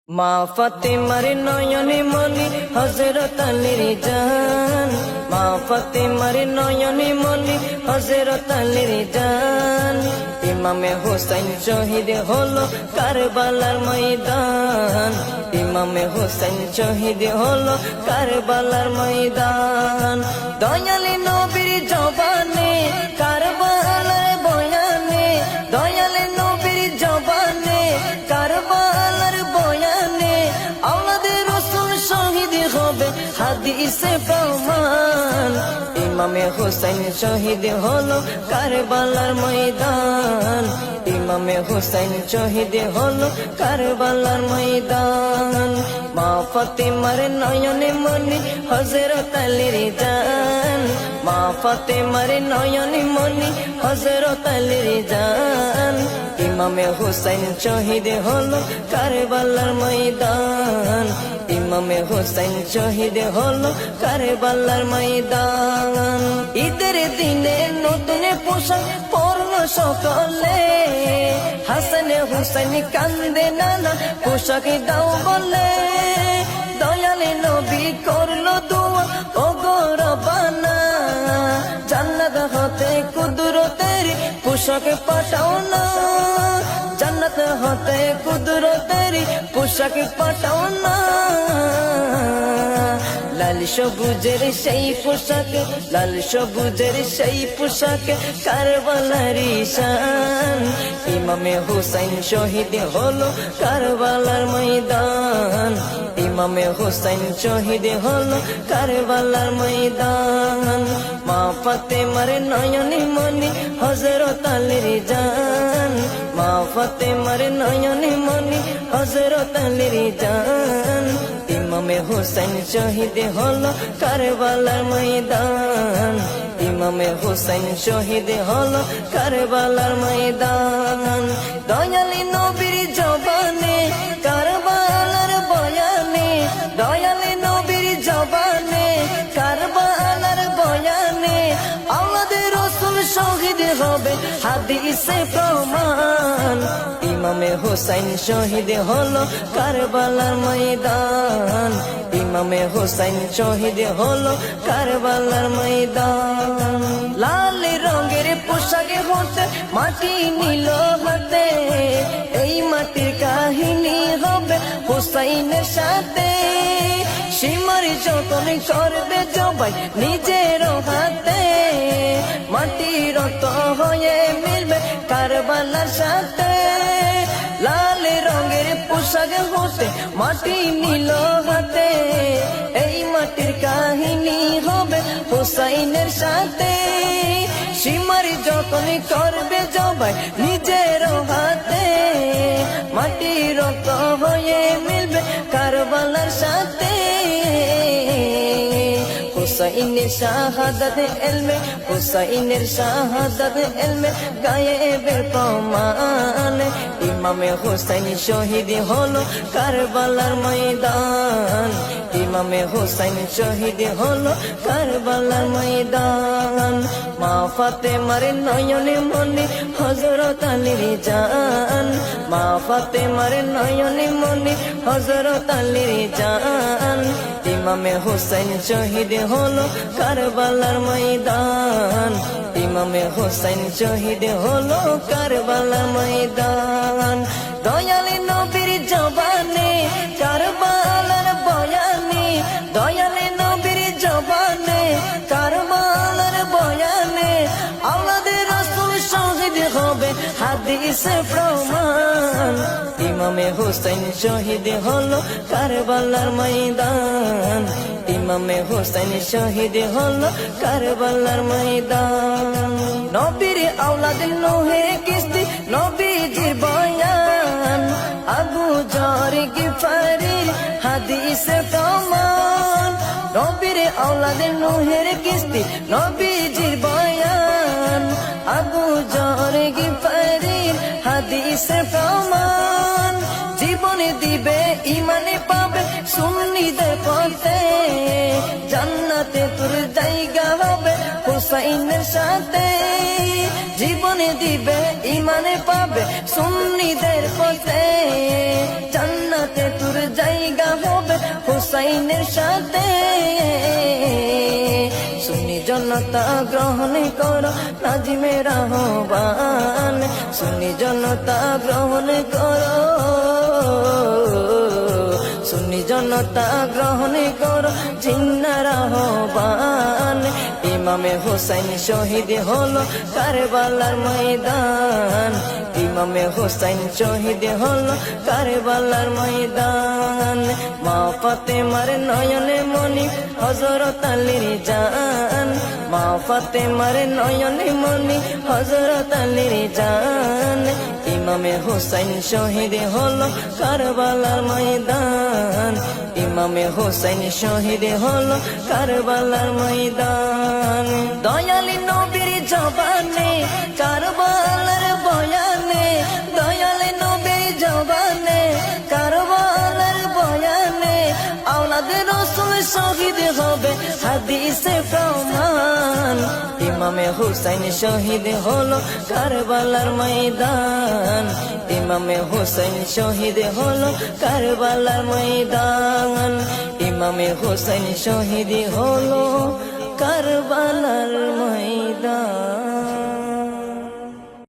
মা ফাতেমার নয়নে মনি হযরত আলীর জান, মা ফাতেমার নয়নে মনি হযরত আলীর জান। ইমামে হোসেন শহীদ হলো কারবালার ময়দান, ইমামে হোসেন শহীদ হলো কারবালার ময়দান। দয়ালি নবীর জবানে কারবালার বয়ানে, দয়ালি নবীর জবানে কারবালার বয়ানে, আওলাদের রাসূল শহীদ হবে হাদিসে প্রমাণ। ইমামে হোসেন শহীদ হলো কারবালার ময়দান, ইমামে হোসেন শহীদ হলো কারবালার ময়দান। মা ফাতেমার নয়নে মনি হযরত আলীর জান, মা ফাতেমার নয়নে মনি হযরত আলীর জান। ইমামে হোসেন শহীদ হলো কারবালার ময়দান, ইমামে হোসেন শহীদ হলো কারবালার ময়দান। ঈদের দিনে নতুন পোশাক পরলো সকলে, হাসান হুসেন কান্দে নানা পোশাক দাও বলে। দয়ালে নবী করলো দোয়া ও গো রব্বানা, জান্নাত হতে কুদরতের পোশাক পাঠাও না, জান্নাত হতে কুদরতের পোশাক পাঠাও না। লাল সবুজের সেই পোশাক, লাল সবুজের সেই পোশাক কারবালার শান। ইমামে হোসেন শহীদ হলো কারবালার ময়দান, ইমামে হোসেন শহীদ হলো কারবালার ময়দান। মা ফাতেমার নয়নে মনি হযরত আলীর জান, মা ফাতেমার নয়নে মনি হযরত আলীর জান। ইমামে হোসেন শহীদ হলো কারবালার ময়দান, ইমামে হোসেন শহীদ হলো কারবালার ময়দান। দয়ালি নবীর জবানে কারবালার বয়ানে, দয়ালি নবীর জবানে কারবালার বয়ানে, আওলাদের রাসূল শহীদ হবে হাদিসে প্রমাণ। ইমামে হোসেন শহীদ হলো কারবালার ময়দান, ইমামে হোসেন শহীদ হলো কারবালার ময়দান। লাল রঙের পোশাকে হতে মাটি নিল হাতে, এই মাটির কাহিনী হবে হোসেনের সাথে। সীমার যতন করবে জবাই নিজের হাতে, মাটির রক্ত হয়ে মিলবে কারবালার সাথে। লাল রঙের পোশাক হতে মাটি নিল হাতে, এই মাটির কাহিনী হবে হোসেনের সাথে। সীমার যতন করবে জবাই নিজের হাতে, মাটির রক্ত হয়ে মিলবে কারবালার সাথে। হুসাইনের শাহাদাত ইলমে, হুসাইনের শাহাদাত ইলমে গায়েবের প্রমাণ। ইমামে হোসেন শহীদ হলো কারবালার ময়দান, ইমামে হোসেন শহীদ হলো কারবালার ময়দান। মা ফাতেমার নয়নে মনি হযরত আলীর জান, মা ফাতেমার নয়নে মনি হযরত আলীর জান। ইমামে হোসেন শহীদ হলো কারবালার ময়দান, ইমামে হোসেন শহীদ হলো কারবালার ময়দান। দয়ালি নবীর জবানে কারবালার বয়ানে, দয়ালি নবীর জবানে কারবালার বয়ানে, আওলাদের রাসূল শহীদ হবে হাদিসে প্রমাণ। ইমামে হোসেন শহীদ হলো কারবালার ময়দান, ইমামে হোসেন শহীদ হলো কারবালার ময়দান। নবীর আওলাদ নূহের কিস্তি নবীজির বয়ান, আবু যর গিফারির হাদিসে প্রমাণ। নবীর আওলাদ নূহের কিস্তি নবীজির বয়ান, আবু যর গিফারির হাদিসে প্রমাণ। জীবনে দিবে ইমানে পাবে সুন্নিদের পথে, জান্নাতে তোর জায়গা হবে হোসেনের সাথে। জীবনে দিবে ইমানে পাবে সুন্নিদের পথে, জান্নাতে তোর হুসাইনের সাথে সুন্নি জনতা গ্রহণ করো নাজিমের আহ্বান সুন্নি জনতা গ্রহণ করো সুন্নি জনতা গ্রহণ করো জিন্নার আহ্বান ইমামে হুসাইন শহীদ হলো কারবালার ময়দান ইমামে হুসাইন শহীদ হলো কারবালার ময়দান মা ফাতেমার নয়নে মনি হযরত আলীর জান মা ফাতেমার নয়নে মনি হযরত আলীর জান ইমামে হুসাইন শহীদ হলো কারবালার ময়দান ইমামে হুসাইন শহীদ হলো কারবালার ময়দান দয়ালি নবীর জবানে কারবালার বয়ানে দয়ালি নবীর জবানে কারবালার বয়ানে আওলাদ রাসূল শহীদ হবে হাদিসে প্রমাণ ইমামে হুসাইন শহীদ হলো কারবালার ময়দান ইমামে হুসাইন শহীদ হলো কারবালার ময়দান ইমামে হুসাইন শহীদ হলো কারবালার ময়দান।